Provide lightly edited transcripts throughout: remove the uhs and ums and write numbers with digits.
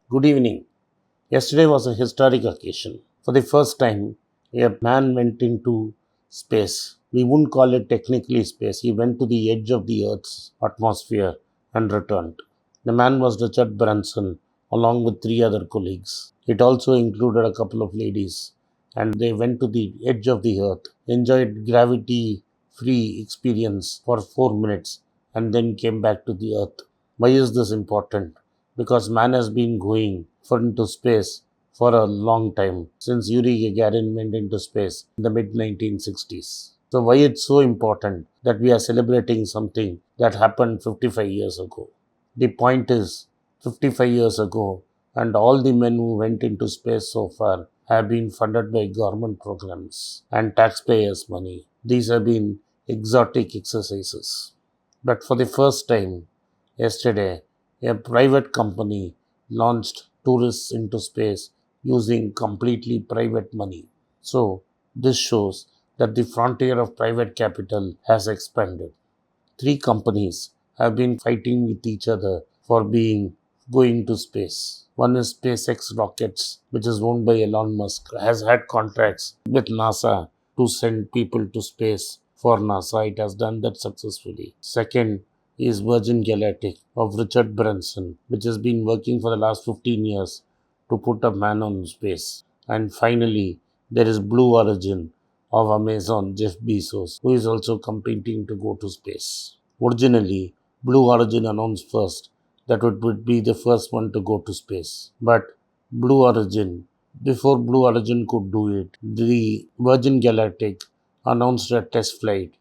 Good evening. Yesterday was a historic occasion. For the first time, a man went into space. We wouldn't call it technically space. He went to the edge of the Earth's atmosphere and returned. The man was Richard Branson, along with three other colleagues. It also included a couple of ladies, and they went to the edge of the Earth, enjoyed gravity free experience for 4 minutes, and then came back to the Earth. Why is this important? Because man has been going into space for a long time, since Yuri Gagarin went into space in the mid 1960s. So why it's so important that we are celebrating something that happened 55 years ago? The point is, 55 years ago, and all the men who went into space so far have been funded by government programs and taxpayers' money. These have been exotic exercises. But for the first time, yesterday, a private company launched tourists into space using completely private money. So, this shows that the frontier of private capital has expanded. Three companies have been fighting with each other for being going to space. One is SpaceX Rockets, which is owned by Elon Musk, has had contracts with NASA to send people to space for NASA. It has done that successfully. Second is Virgin Galactic of Richard Brensan, which has been working for the last 15 years to put a man on space. And finally, there is Blue Origin of Amazon, Jeff Bezos, who is also competing to go to space. Originally, Blue Origin announced first that it would be the first one to go to space. But Blue Origin, before Blue Origin could do it, the Virgin Galactic announced a test flight,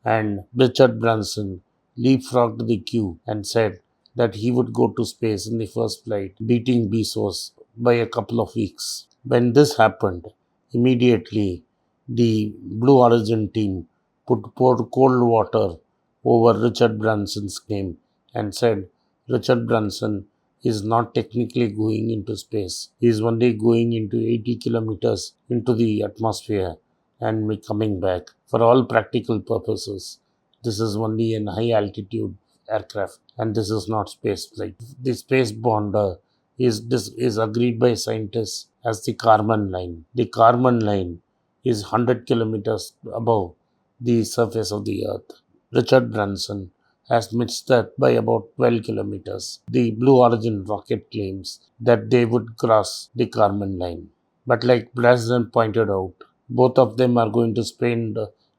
and Richard Branson leapfrogged the queue and said that he would go to space in the first flight, beating Bezos by a couple of weeks. When this happened, immediately the Blue Origin team poured cold water over Richard Branson's name and said Richard Branson is not technically going into space. He is only going into 80 kilometers into the atmosphere and coming back. For all practical purposes, this is only an high altitude aircraft and this is not space flight. The space bond is agreed by scientists as the Kármán line. The Kármán line is 100 kilometers above the surface of the earth. Richard Branson has missed that by about 12 kilometers. The Blue Origin rocket claims that they would cross the Kármán line. But like Branson pointed out, both of them are going to spend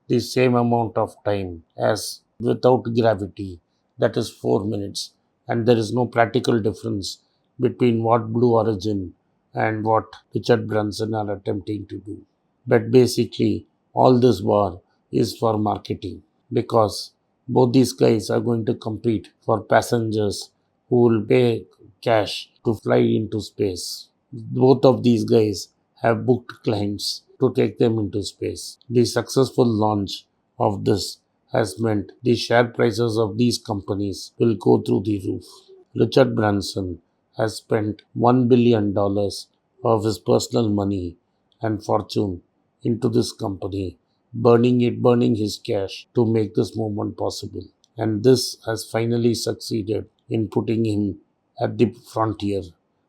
the same amount of time as without gravity, that is 4 minutes, and there is no practical difference between what Blue Origin and what Richard Branson are attempting to do. But basically, all this war is for marketing, because both these guys are going to compete for passengers who will pay cash to fly into space. Both of these guys have booked clients to take them into space. The successful launch of this has meant the share prices of these companies will go through the roof. Richard Branson has spent $1 billion of his personal money and fortune into this company, burning his cash to make this movement possible. And this has finally succeeded in putting him at the frontier,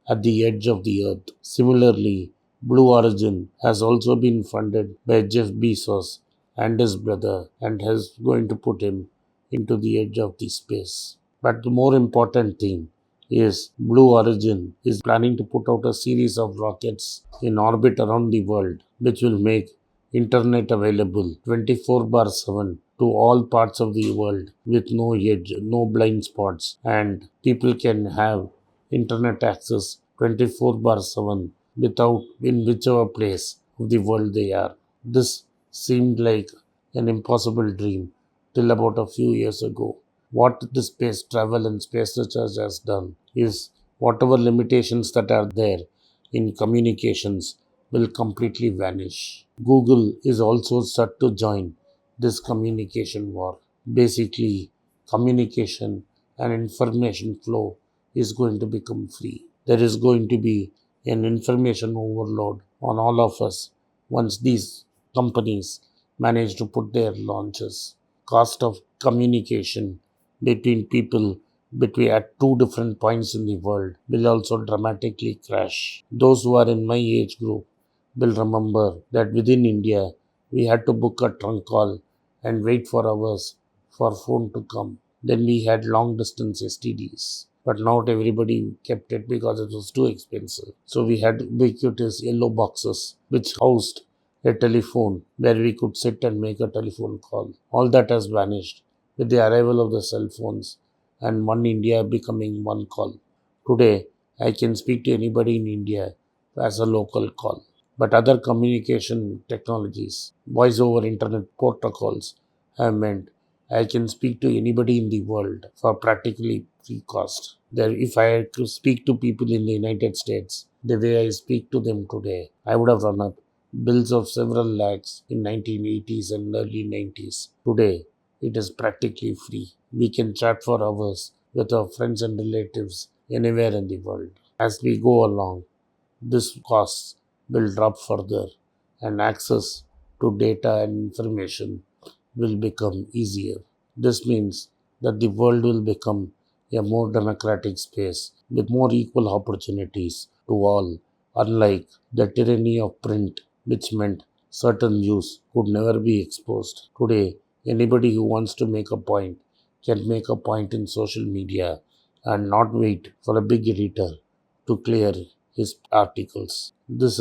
at the edge of the earth. Similarly, Blue Origin has also been funded by Jeff Bezos and his brother and is going to put him into the edge of the space. But the more important thing is Blue Origin is planning to put out a series of rockets in orbit around the world, which will make internet available 24/7 to all parts of the world with no edge, no blind spots, and people can have internet access 24/7 without in whichever place of the world they are. This seemed like an impossible dream till about a few years ago. What the space travel and space research has done is whatever limitations that are there in communications will completely vanish. Google is also set to join this communication war. Basically, communication and information flow is going to become free. There is going to be an information overload on all of us once these companies manage to put their launches. Cost of communication between people between at two different points in the world will also dramatically crash. Those who are in my age group will remember that within India we had to book a trunk call and wait for hours for phone to come. Then we had long distance STDs. But not everybody kept it because it was too expensive. So we had ubiquitous yellow boxes which housed a telephone where we could sit and make a telephone call. All that has vanished with the arrival of the cell phones and one India becoming one call. Today, I can speak to anybody in India as a local call. But other communication technologies, voice over internet protocols, have meant I can speak to anybody in the world for practically free cost. There, if I had to speak to people in the United States the way I speak to them today, I would have run up bills of several lakhs in 1980s and early 90s. Today, it is practically free. We can chat for hours with our friends and relatives anywhere in the world. As we go along, this costs will drop further and access to data and information will become easier. This means that the world will become a more democratic space with more equal opportunities to all, unlike the tyranny of print, which meant certain views could never be exposed. Today, anybody who wants to make a point can make a point in social media and not wait for a big editor to clear his articles. These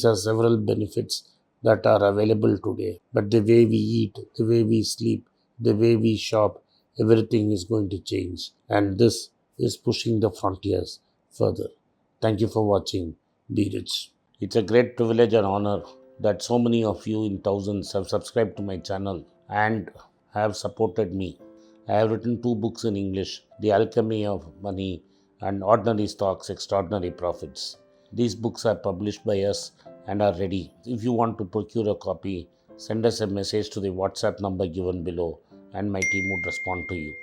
are several benefits that are available today. But the way we eat, the way we sleep, the way we shop, everything is going to change. And this is pushing the frontiers further. Thank you for watching. Be rich. It's a great privilege and honor that so many of you in thousands have subscribed to my channel and have supported me. I have written two books in English, The Alchemy of Money and Ordinary Stocks, Extraordinary Profits. These books are published by us and are ready. If you want to procure a copy, send us a message to the WhatsApp number given below and my team would respond to you.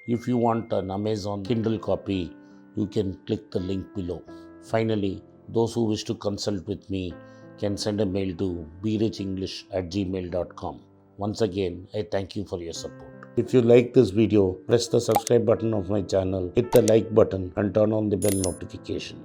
If you want an Amazon Kindle copy, you can click the link below. Finally, those who wish to consult with me can send a mail to berichenglish@gmail.com. Once again, I thank you for your support. If you like this video, press the subscribe button of my channel, hit the like button and turn on the bell notification.